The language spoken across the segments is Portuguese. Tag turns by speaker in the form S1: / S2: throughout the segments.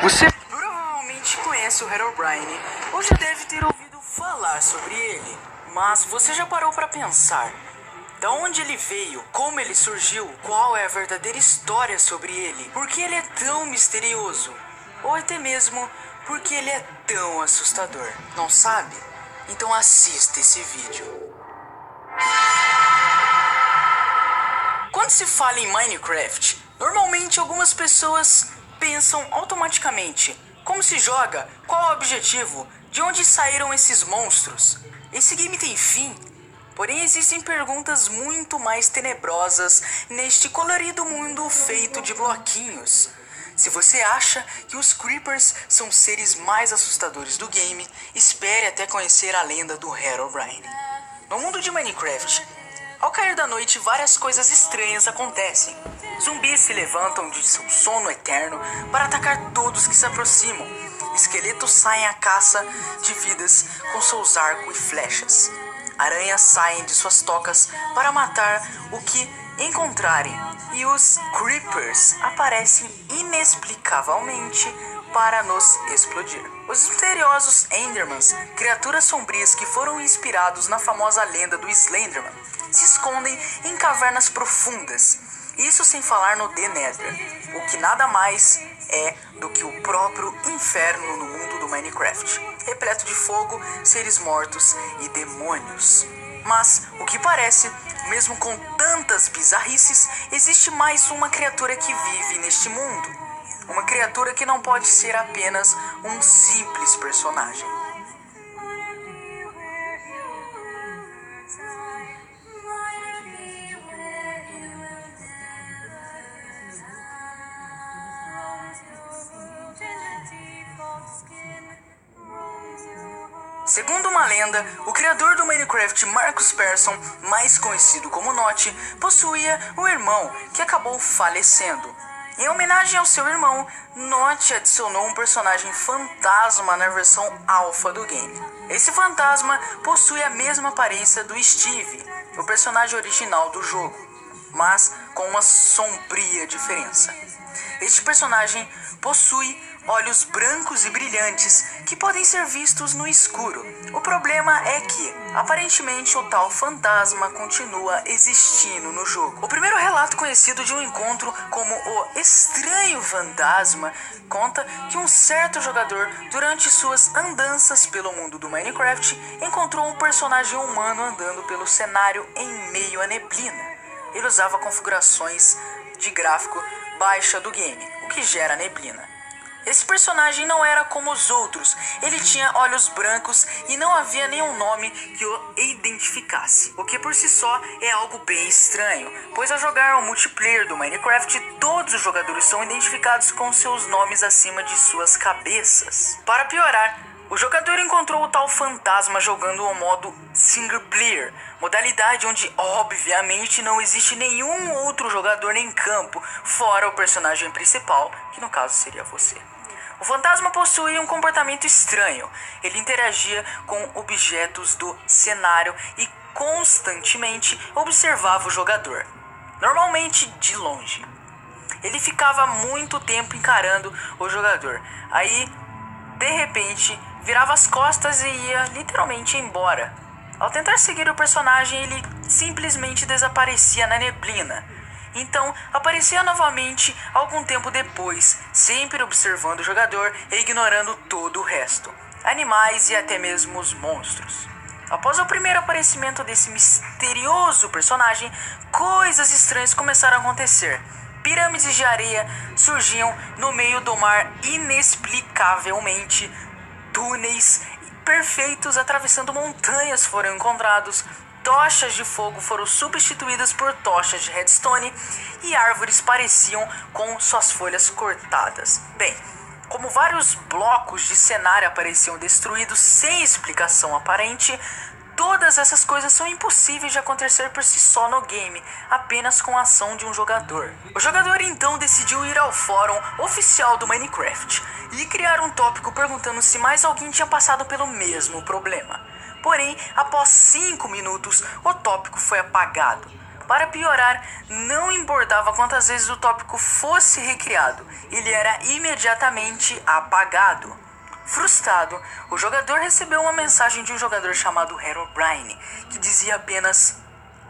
S1: Você provavelmente conhece o Herobrine ou já deve ter ouvido falar sobre ele. Mas você já parou para pensar da onde ele veio, como ele surgiu, qual é a verdadeira história sobre ele, por que ele é tão misterioso, ou até mesmo por que ele é tão assustador? Não sabe? Então assista esse vídeo. Quando se fala em Minecraft, normalmente algumas pessoas pensam automaticamente: como se joga? Qual é o objetivo? De onde saíram esses monstros? Esse game tem fim? Porém, existem perguntas muito mais tenebrosas neste colorido mundo feito de bloquinhos. Se você acha que os Creepers são os seres mais assustadores do game, espere até conhecer a lenda do Herobrine. No mundo de Minecraft, ao cair da noite, várias coisas estranhas acontecem. Zumbis se levantam de seu sono eterno para atacar todos que se aproximam. Esqueletos saem à caça de vidas com seus arcos e flechas. Aranhas saem de suas tocas para matar o que encontrarem. E os Creepers aparecem inexplicavelmente para nos explodir. Os misteriosos Endermans, criaturas sombrias que foram inspirados na famosa lenda do Slenderman, se escondem em cavernas profundas. Isso sem falar no The Nether, o que nada mais é do que o próprio inferno no mundo do Minecraft, repleto de fogo, seres mortos e demônios. Mas, o que parece, mesmo com tantas bizarrices, existe mais uma criatura que vive neste mundo. Uma criatura que não pode ser apenas um simples personagem. Segundo uma lenda, o criador do Minecraft, Marcus Persson, mais conhecido como Notch, possuía um irmão que acabou falecendo. Em homenagem ao seu irmão, Notch adicionou um personagem fantasma na versão alpha do game. Esse fantasma possui a mesma aparência do Steve, o personagem original do jogo, mas com uma sombria diferença. Este personagem possui olhos brancos e brilhantes que podem ser vistos no escuro. O problema é que, aparentemente, o tal fantasma continua existindo no jogo. O primeiro relato conhecido de um encontro como o Estranho Fantasma conta que um certo jogador, durante suas andanças pelo mundo do Minecraft, encontrou um personagem humano andando pelo cenário em meio à neblina. Ele usava configurações de gráfico baixa do game, o que gera neblina. Esse personagem não era como os outros, ele tinha olhos brancos e não havia nenhum nome que o identificasse, o que por si só é algo bem estranho, pois ao jogar o multiplayer do Minecraft, todos os jogadores são identificados com seus nomes acima de suas cabeças. Para piorar, o jogador encontrou o tal fantasma jogando o modo single player, modalidade onde obviamente não existe nenhum outro jogador em campo, fora o personagem principal, que no caso seria você. O fantasma possuía um comportamento estranho. Ele interagia com objetos do cenário e constantemente observava o jogador, normalmente de longe. Ele ficava muito tempo encarando o jogador. Aí, de repente, virava as costas e ia literalmente embora. Ao tentar seguir o personagem, ele simplesmente desaparecia na neblina. Então, aparecia novamente algum tempo depois, sempre observando o jogador e ignorando todo o resto, animais e até mesmo os monstros. Após o primeiro aparecimento desse misterioso personagem, coisas estranhas começaram a acontecer. Pirâmides de areia surgiam no meio do mar inexplicavelmente. Túneis perfeitos atravessando montanhas foram encontrados. Tochas de fogo foram substituídas por tochas de redstone e árvores pareciam com suas folhas cortadas. Bem, como vários blocos de cenário apareciam destruídos sem explicação aparente, todas essas coisas são impossíveis de acontecer por si só no game, apenas com a ação de um jogador. O jogador então decidiu ir ao fórum oficial do Minecraft e criar um tópico perguntando se mais alguém tinha passado pelo mesmo problema. Porém, após 5 minutos, o tópico foi apagado. Para piorar, não importava quantas vezes o tópico fosse recriado, ele era imediatamente apagado. Frustrado, o jogador recebeu uma mensagem de um jogador chamado Herobrine, que dizia apenas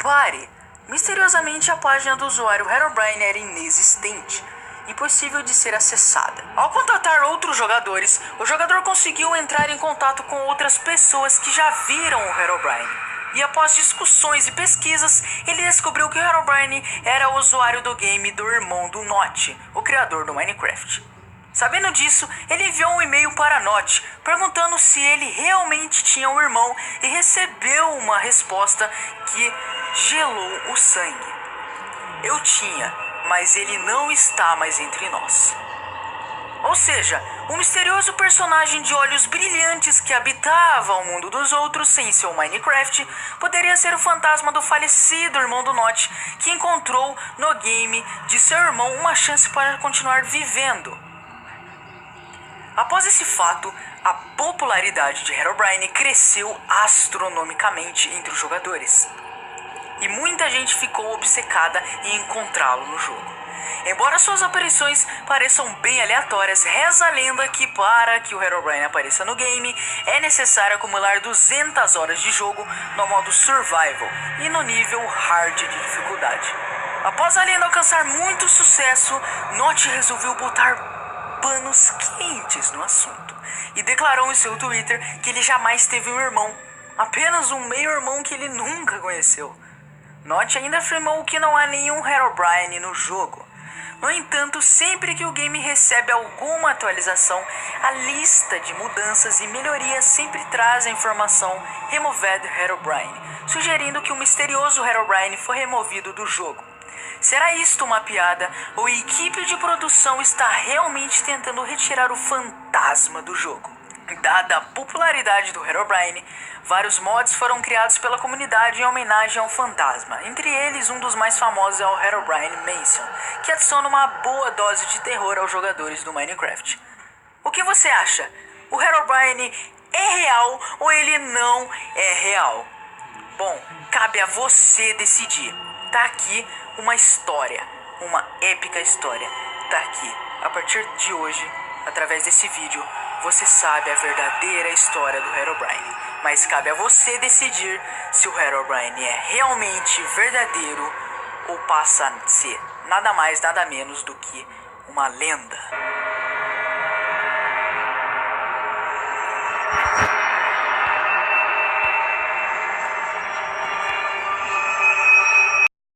S1: "Pare". Misteriosamente, a página do usuário Herobrine era inexistente, impossível de ser acessada. Ao contatar outros jogadores, o jogador conseguiu entrar em contato com outras pessoas que já viram o Herobrine. E após discussões e pesquisas, ele descobriu que o Herobrine era o usuário do game do irmão do Notch, o criador do Minecraft. Sabendo disso, ele enviou um e-mail para Notch, perguntando se ele realmente tinha um irmão, e recebeu uma resposta que gelou o sangue. "Eu tinha, mas ele não está mais entre nós." Ou seja, um misterioso personagem de olhos brilhantes que habitava o mundo dos outros sem seu Minecraft poderia ser o fantasma do falecido irmão do Notch, que encontrou no game de seu irmão uma chance para continuar vivendo. Após esse fato, a popularidade de Herobrine cresceu astronomicamente entre os jogadores, e muita gente ficou obcecada em encontrá-lo no jogo. Embora suas aparições pareçam bem aleatórias, reza a lenda que para que o Herobrine apareça no game, é necessário acumular 200 horas de jogo no modo Survival e no nível Hard de dificuldade. Após a lenda alcançar muito sucesso, Notch resolveu botar panos quentes no assunto e declarou em seu Twitter que ele jamais teve um irmão, apenas um meio-irmão que ele nunca conheceu. Notch ainda afirmou que não há nenhum Herobrine no jogo. No entanto, sempre que o game recebe alguma atualização, a lista de mudanças e melhorias sempre traz a informação Removed Herobrine, sugerindo que o misterioso Herobrine foi removido do jogo. Será isto uma piada, ou a equipe de produção está realmente tentando retirar o fantasma do jogo? Dada a popularidade do Herobrine, vários mods foram criados pela comunidade em homenagem ao fantasma. Entre eles, um dos mais famosos é o Herobrine Mansion, que adiciona uma boa dose de terror aos jogadores do Minecraft. O que você acha? O Herobrine é real ou ele não é real? Bom, cabe a você decidir. Tá aqui uma história, uma épica história. Tá aqui. A partir de hoje, através desse vídeo, você sabe a verdadeira história do Herobrine. Mas cabe a você decidir se o Herobrine é realmente verdadeiro ou passa a ser nada mais, nada menos do que uma lenda.